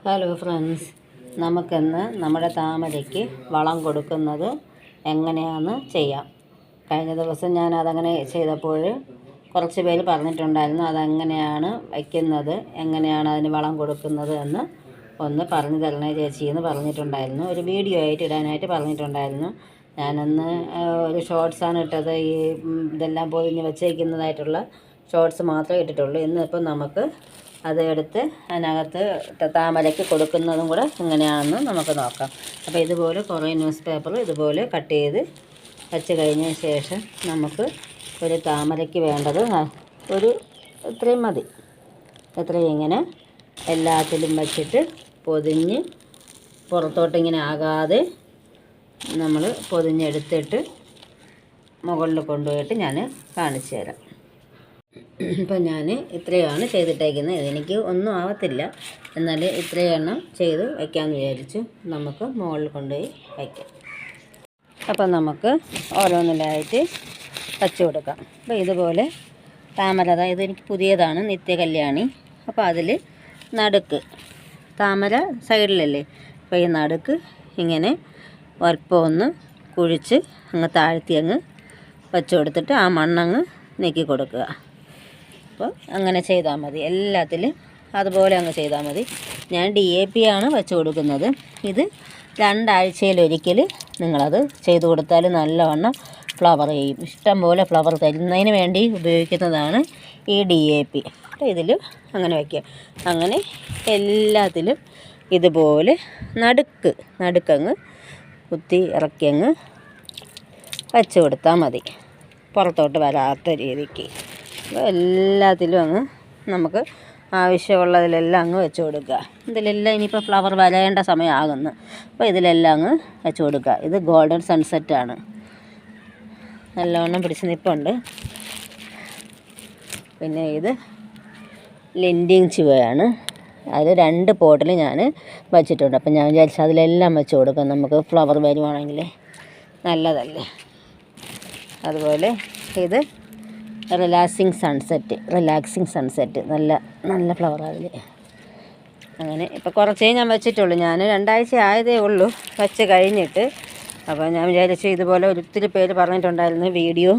Hello friends, നമുക്കിന്ന് നമ്മുടെ താമരയ്ക്ക് വളം കൊടുക്കുന്നത് എങ്ങനെയാണെന്ന് ചെയ്യാം. കഴിഞ്ഞ ദിവസം ഞാൻ അതങ്ങനെ ചെയ്തപ്പോൾ കുറച്ച് പേര് പറഞ്ഞിട്ടുണ്ടായിരുന്നു അതെങ്ങനെയാണ് വയ്ക്കുന്നത്, എങ്ങനെയാണ് അതിന് വളം കൊടുക്കുന്നത് എന്ന് ഒന്ന് പറഞ്ഞു തരണേ ചേച്ചി എന്ന് പറഞ്ഞിട്ടുണ്ടായിരുന്നു. ഒരു വീഡിയോ ആയിട്ട് ഇടാനായിട്ട് പറഞ്ഞിട്ടുണ്ടായിരുന്നു. ഞാനന്ന് ഒരു ഷോർട്സാണ് ഇട്ടത്. ഇതെല്ലാം പൊതിഞ്ഞ് വച്ചേക്കുന്നതായിട്ടുള്ള ഷോർട്സ് മാത്രമേ ഇട്ടിട്ടുള്ളൂ. ഇന്നിപ്പോൾ നമുക്ക് അത് എടുത്ത് അതിനകത്ത് താമരയ്ക്ക് കൊടുക്കുന്നതും കൂടെ എങ്ങനെയാണെന്ന് നമുക്ക് നോക്കാം. അപ്പോൾ ഇതുപോലെ കുറേ ന്യൂസ് പേപ്പർ ഇതുപോലെ കട്ട് ചെയ്ത് വച്ച് കഴിഞ്ഞ ശേഷം നമുക്ക് ഒരു താമരയ്ക്ക് വേണ്ടത് ഒരു ഇത്രയും മതി. ഇത്രയും ഇങ്ങനെ എല്ലാത്തിലും വച്ചിട്ട് പൊതിഞ്ഞ് പുറത്തോട്ടിങ്ങനെ ആകാതെ നമ്മൾ പൊതിഞ്ഞെടുത്തിട്ട് മുകളിൽ കൊണ്ടുപോയിട്ട് ഞാൻ കാണിച്ചു തരാം. ഇപ്പം ഞാൻ ഇത്രയാണ് ചെയ്തിട്ടേക്കുന്നത്. ഇതെനിക്ക് ഒന്നും ആവത്തില്ല, എന്നാൽ ഇത്രയും എണ്ണം ചെയ്ത് വയ്ക്കാമെന്ന് വിചാരിച്ചു. നമുക്ക് മുകളിൽ കൊണ്ടുപോയി വയ്ക്കാം. അപ്പം നമുക്ക് ഓരോന്നിലായിട്ട് വച്ച് കൊടുക്കാം. അപ്പോൾ ഇതുപോലെ താമര, ഇതെനിക്ക് പുതിയതാണ്, നിത്യകല്യാണി. അപ്പോൾ അതിൽ നടുക്ക് താമര സൈഡിലല്ലേ, അപ്പോൾ ഈ നടുക്ക് ഇങ്ങനെ അല്പം ഒന്ന് കുഴിച്ച് അങ്ങ് താഴ്ത്തി അങ്ങ് വച്ച് കൊടുത്തിട്ട് ആ മണ്ണങ്ങ് നീക്കി കൊടുക്കുക. അപ്പോൾ അങ്ങനെ ചെയ്താൽ മതി. എല്ലാത്തിലും അതുപോലെ അങ്ങ് ചെയ്താൽ മതി. ഞാൻ DAP ആണ് വെച്ച് കൊടുക്കുന്നത്. ഇത് 2 ആഴ്ചയിലൊരിക്കൽ നിങ്ങളത് ചെയ്ത് കൊടുത്താൽ നല്ലവണ്ണം ഫ്ലവർ ചെയ്യും. ഇഷ്ടം പോലെ ഫ്ലവർ തരുന്നതിന് വേണ്ടി ഉപയോഗിക്കുന്നതാണ് ഈ DAP. അപ്പോൾ ഇതിൽ അങ്ങനെ വയ്ക്കുക. അങ്ങനെ എല്ലാത്തിലും ഇതുപോലെ നടുക്കങ്ങ് കുത്തി ഇറക്കിയങ്ങ് വച്ച് കൊടുത്താൽ മതി, പുറത്തോട്ട് വരാത്ത രീതിക്ക്. അപ്പോൾ എല്ലാത്തിലും അങ്ങ് നമുക്ക് ആവശ്യമുള്ളതിലെല്ലാം അങ്ങ് വെച്ച് കൊടുക്കുക. ഇതിലെല്ലാം ഇനിയിപ്പോൾ ഫ്ലവർ വരേണ്ട സമയമാകുന്നു. അപ്പോൾ ഇതിലെല്ലാം അങ്ങ് വെച്ച് കൊടുക്കുക. ഇത് ഗോൾഡൻ സൺസെറ്റാണ്, നല്ലവണ്ണം പിടിച്ച് നിൽപ്പുണ്ട്. പിന്നെ ഇത് ലിൻഡിങ് ചുവയാണ്. അതിൽ 2 പോട്ടിൽ ഞാൻ വച്ചിട്ടുണ്ട്. അപ്പം ഞാൻ വിചാരിച്ചു അതിലെല്ലാം വെച്ച് കൊടുക്കാം, നമുക്ക് ഫ്ലവർ വരുവാണെങ്കിൽ നല്ലതല്ലേ. അതുപോലെ ഇത് റിലാക്സിങ് സൺസെറ്റ് നല്ല ഫ്ലവർ അതിൽ. അങ്ങനെ ഇപ്പോൾ കുറച്ചേ ഞാൻ വെച്ചിട്ടുള്ളൂ. ഞാൻ 2 ആഴ്ച ആയതേ ഉള്ളൂ വെച്ച് കഴിഞ്ഞിട്ട്. അപ്പോൾ ഞാൻ വിചാരിച്ചു ഇതുപോലെ ഒത്തിരി പേര് പറഞ്ഞിട്ടുണ്ടായിരുന്നു വീഡിയോ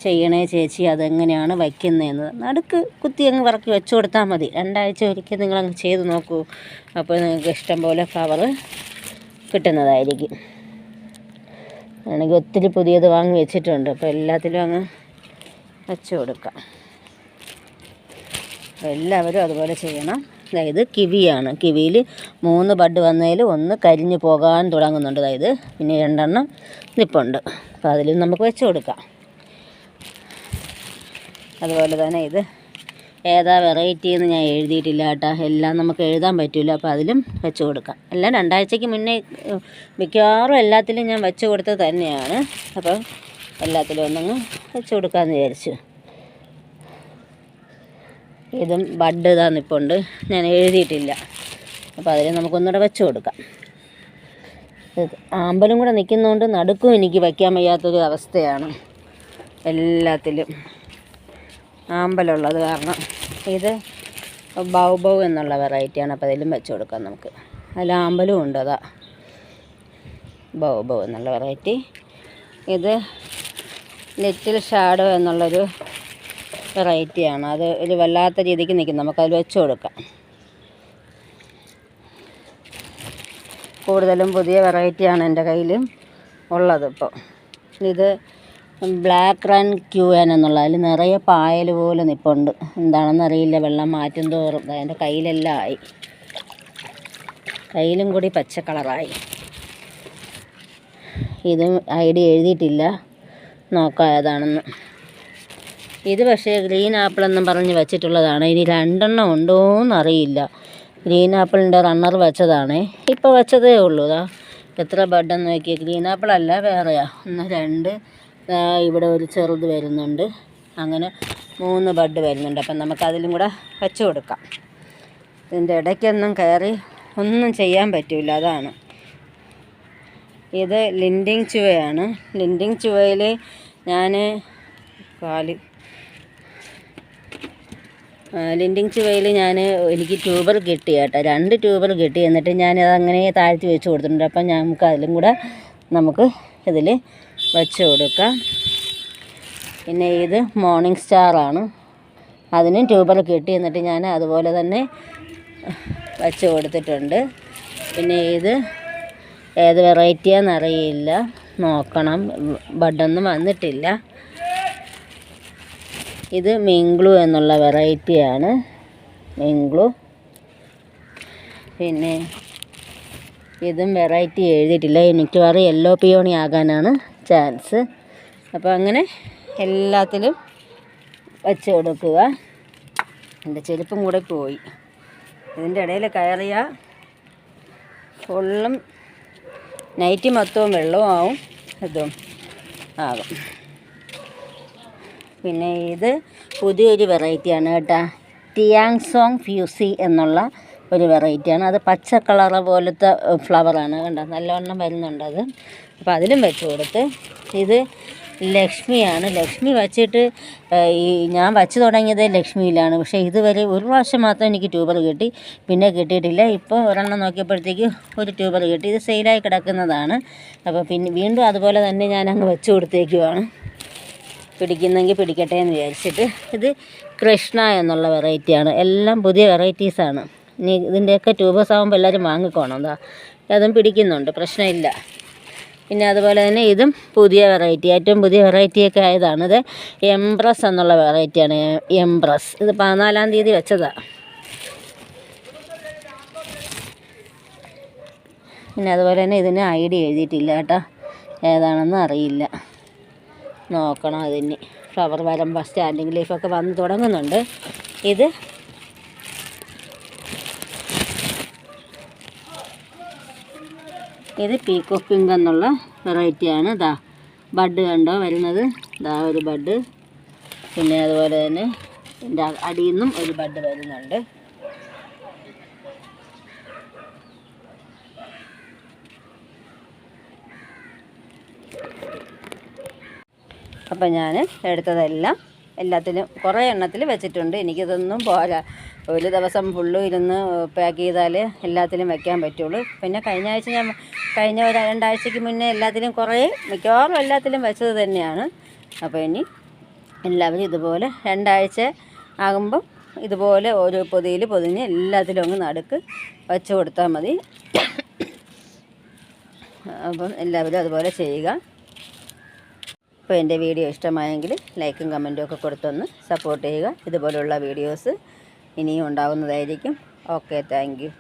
ചെയ്യണേ ചേച്ചി അതെങ്ങനെയാണ് വയ്ക്കുന്നതെന്ന്. നടുക്ക് കുത്തി അങ്ങ് പറക്കി വെച്ച് കൊടുത്താൽ മതി. 2 ആഴ്ച ഒരിക്കൽ നിങ്ങളങ്ങ് ചെയ്ത് നോക്കൂ. അപ്പോൾ നിങ്ങൾക്ക് ഇഷ്ടം പോലെ ഫ്ലവർ കിട്ടുന്നതായിരിക്കും. ആണെങ്കിൽ ഒത്തിരി പുതിയത് വാങ്ങി വെച്ചിട്ടുണ്ട്. അപ്പോൾ എല്ലാത്തിലും അങ്ങ് വെച്ച് കൊടുക്കാം. എല്ലാവരും അതുപോലെ ചെയ്യണം. അതായത് കിവിയാണ്. കിവിയിൽ 3 ബഡ് വന്നതിൽ 1 കരിഞ്ഞ് പോകാൻ തുടങ്ങുന്നുണ്ട്. അതായത് പിന്നെ 2 എണ്ണം നിൽപ്പുണ്ട്. അപ്പോൾ അതിലും നമുക്ക് വെച്ച് കൊടുക്കാം. അതുപോലെ തന്നെ ഇത് ഏതാ വെറൈറ്റി എന്ന് ഞാൻ എഴുതിയിട്ടില്ല കേട്ടോ. എല്ലാം നമുക്ക് എഴുതാൻ പറ്റില്ല. അപ്പോൾ അതിലും വെച്ച് കൊടുക്കാം. എല്ലാം 2 ആഴ്ചയ്ക്ക് മുന്നേ മിക്കവാറും എല്ലാത്തിലും ഞാൻ വെച്ച് കൊടുത്തത് തന്നെയാണ്. അപ്പം എല്ലാത്തിലും ഒന്നങ്ങ് വെച്ച് കൊടുക്കാമെന്ന് വിചാരിച്ചു. ഇതും ബഡ് ഇതാ നിൽപ്പുണ്ട്, ഞാൻ എഴുതിയിട്ടില്ല. അപ്പോൾ അതിൽ നമുക്കൊന്നുകൂടെ വെച്ച് കൊടുക്കാം. ആമ്പലും കൂടെ നിൽക്കുന്നതുകൊണ്ട് നടുക്കും എനിക്ക് വയ്ക്കാൻ വയ്യാത്തൊരു അവസ്ഥയാണ്. എല്ലാത്തിലും ആമ്പലുള്ളത് കാരണം. ഇത് ബൗ എന്നുള്ള വെറൈറ്റിയാണ്. അപ്പോൾ അതിലും വെച്ച് കൊടുക്കാം നമുക്ക്. അതിൽ ആമ്പലും ഉണ്ട്. അതാ ബൗ എന്നുള്ള വെറൈറ്റി. ഇത് ലിറ്റിൽ ഷാഡോ എന്നുള്ളൊരു വെറൈറ്റിയാണ്. അത് ഒരു വല്ലാത്ത രീതിക്ക് നിൽക്കും. നമുക്കതിൽ വെച്ച് കൊടുക്കാം. കൂടുതലും പുതിയ വെറൈറ്റിയാണ് എൻ്റെ കയ്യിലും ഉള്ളത് ഇപ്പോൾ. ഇത് ബ്ലാക്ക് റൺ ക്യൂൻ എന്നുള്ള, അതിൽ നിറയെ പായൽ പോലെ നിൽപ്പുണ്ട്. എന്താണെന്നറിയില്ല, വെള്ളം മാറ്റും തോറും അതിൻ്റെ കയ്യിലെല്ലാം ആയി. കയ്യിലും കൂടി പച്ച കളറായി. ഇതും ID എഴുതിയിട്ടില്ല, നോക്കാം ഏതാണെന്ന്. ഇത് പക്ഷേ ഗ്രീൻ ആപ്പിൾ എന്നും പറഞ്ഞ് വെച്ചിട്ടുള്ളതാണ്. ഇനി 2 എണ്ണം ഉണ്ടോയെന്നറിയില്ല. ഗ്രീൻ ആപ്പിളിൻ്റെ റണ്ണർ വെച്ചതാണ്, ഇപ്പോൾ വെച്ചതേ ഉള്ളൂ. ഇതാ എത്ര ബഡെന്ന് നോക്കി. ഗ്രീൻ ആപ്പിൾ അല്ല, വേറെയാ. 1 2 ഇവിടെ ഒരു ചെറുത് വരുന്നുണ്ട്. അങ്ങനെ 3 ബഡ് വരുന്നുണ്ട്. അപ്പം നമുക്കതിലും കൂടെ വെച്ച് കൊടുക്കാം. ഇതിൻ്റെ ഇടയ്ക്കൊന്നും കയറി ഒന്നും ചെയ്യാൻ പറ്റില്ല, അതാണ്. ഇത് ലിൻഡിങ് ചുവയാണ്. ലിൻഡിങ് ചുവയിൽ ഞാൻ ലിൻഡിങ് ചുവയിൽ എനിക്ക് ട്യൂബർ കിട്ടി കേട്ടോ, 2 ട്യൂബർ കിട്ടി. എന്നിട്ട് ഞാനതങ്ങനെ താഴ്ത്തി വെച്ച് കൊടുത്തിട്ടുണ്ട്. അപ്പം നമുക്ക് അതിലും കൂടെ നമുക്ക് ഇതിൽ വെച്ച് കൊടുക്കാം. പിന്നെ ഇത് മോർണിംഗ് സ്റ്റാറാണ്, അതിനും ട്യൂബർ കിട്ടി. എന്നിട്ട് ഞാൻ അതുപോലെ തന്നെ വെച്ച് കൊടുത്തിട്ടുണ്ട്. പിന്നെ ഇത് ഏത് വെറൈറ്റിയാണെന്നറിയില്ല, നോക്കണം, ബഡൊന്നും വന്നിട്ടില്ല. ഇത് മിങ്ക്ളു എന്നുള്ള വെറൈറ്റിയാണ്, മിങ്ക്ളു. പിന്നെ ഇതും വെറൈറ്റി എഴുതിയിട്ടില്ല, മിക്കവാറും യെല്ലോ പിയോണി ആകാനാണ് ചാൻസ്. അപ്പോൾ അങ്ങനെ എല്ലാത്തിലും വച്ച് കൊടുക്കുക. എൻ്റെ ചെരുപ്പും കൂടെ പോയി, ഇതിൻ്റെ ഇടയിൽ കയറിയാൽ ഫുള്ളും നൈറ്റി മൊത്തവും വെള്ളവും ആവും, ഇതും ആകും. പിന്നെ ഇത് പുതിയൊരു വെറൈറ്റിയാണ് കേട്ടോ, ടിയാങ്സോങ് ഫ്യൂസി എന്നുള്ള ഒരു വെറൈറ്റിയാണ്. അത് പച്ച കളറ് പോലത്തെ ഫ്ലവറാണ്, കണ്ടോ, നല്ലവണ്ണം വരുന്നുണ്ട് അത്. അപ്പോൾ അതിലും വെച്ച് കൊടുത്ത്. ഇത് ലക്ഷ്മിയാണ്. ലക്ഷ്മി വച്ചിട്ട് ഞാൻ വച്ച് തുടങ്ങിയത് ലക്ഷ്മിയിലാണ്. പക്ഷേ ഇതുവരെ ഒരു പ്രാവശ്യം മാത്രം എനിക്ക് ട്യൂബർ കിട്ടി, പിന്നെ കിട്ടിയിട്ടില്ല. ഇപ്പോൾ ഒരെണ്ണം നോക്കിയപ്പോഴത്തേക്ക് ഒരു ട്യൂബർ കിട്ടി. ഇത് സെയിലായി കിടക്കുന്നതാണ്. അപ്പോൾ പിന്നെ വീണ്ടും അതുപോലെ തന്നെ ഞാനങ്ങ് വെച്ച് കൊടുത്തേക്കുവാണ്, പിടിക്കുന്നെങ്കിൽ പിടിക്കട്ടെ എന്ന് വിചാരിച്ചിട്ട്. ഇത് കൃഷ്ണ എന്നുള്ള വെറൈറ്റിയാണ്, എല്ലാം പുതിയ വെറൈറ്റീസാണ്. ഇനി ഇതിൻ്റെയൊക്കെ ട്യൂബേഴ്സ് ആകുമ്പോൾ എല്ലാവരും വാങ്ങിക്കോണം. എന്താ, അതും പിടിക്കുന്നുണ്ട്, പ്രശ്നമില്ല. പിന്നെ അതുപോലെ തന്നെ ഇതും പുതിയ വെറൈറ്റി, ഏറ്റവും പുതിയ വെറൈറ്റിയൊക്കെ ആയതാണ്. ഇത് എംബ്രസ് എന്നുള്ള വെറൈറ്റിയാണ്, എംബ്രസ്. ഇത് 14-ാം തീയതി വെച്ചതാണ്. പിന്നെ അതുപോലെ തന്നെ ഇതിന് ID എഴുതിയിട്ടില്ല കേട്ടോ, ഏതാണെന്ന് അറിയില്ല, നോക്കണം അതിന്. ഫ്ലവർ വരുമ്പോൾ സ്റ്റാൻഡിങ് ലീഫൊക്കെ വന്ന് തുടങ്ങുന്നുണ്ട്. ഇത് പീക്കോക്ക് പിങ്ക് എന്നുള്ള വെറൈറ്റിയാണ്. ദാ ബഡ് കണ്ടോ വരുന്നത്, ദാ ഒരു ബഡ്. പിന്നെ അതുപോലെ തന്നെ ഇതിൻ്റെ അടിയിൽ നിന്നും ഒരു ബഡ് വരുന്നുണ്ട്. അപ്പം ഞാൻ എടുത്തതെല്ലാം എല്ലാത്തിലും കുറേ എണ്ണത്തിൽ വെച്ചിട്ടുണ്ട്. എനിക്കിതൊന്നും പോരാ, ഒരു ദിവസം ഫുള്ളും ഇരുന്ന് പാക്ക് ചെയ്താൽ എല്ലാത്തിലും വെക്കാൻ പറ്റുള്ളൂ. പിന്നെ കഴിഞ്ഞ 2 ആഴ്ചയ്ക്ക് മുന്നേ എല്ലാത്തിലും മിക്കവാറും എല്ലാത്തിലും വെച്ചത് തന്നെയാണ്. അപ്പോൾ ഇനി എല്ലാവരും ഇതുപോലെ 2 ആഴ്ച ആകുമ്പം ഇതുപോലെ ഓരോ പൊതിയിൽ പൊതിഞ്ഞ് എല്ലാത്തിലും അങ്ങ് നടുക്ക് വെച്ച് കൊടുത്താൽ മതി. അപ്പം എല്ലാവരും അതുപോലെ ചെയ്യുക. അപ്പോൾ എൻ്റെ വീഡിയോ ഇഷ്ടമായെങ്കിൽ ലൈക്കും കമൻറ്റും ഒക്കെ കൊടുത്തൊന്ന് സപ്പോർട്ട് ചെയ്യുക. ഇതുപോലുള്ള വീഡിയോസ് ഇനിയും ഉണ്ടാവുന്നതായിരിക്കും. Okay, thank you.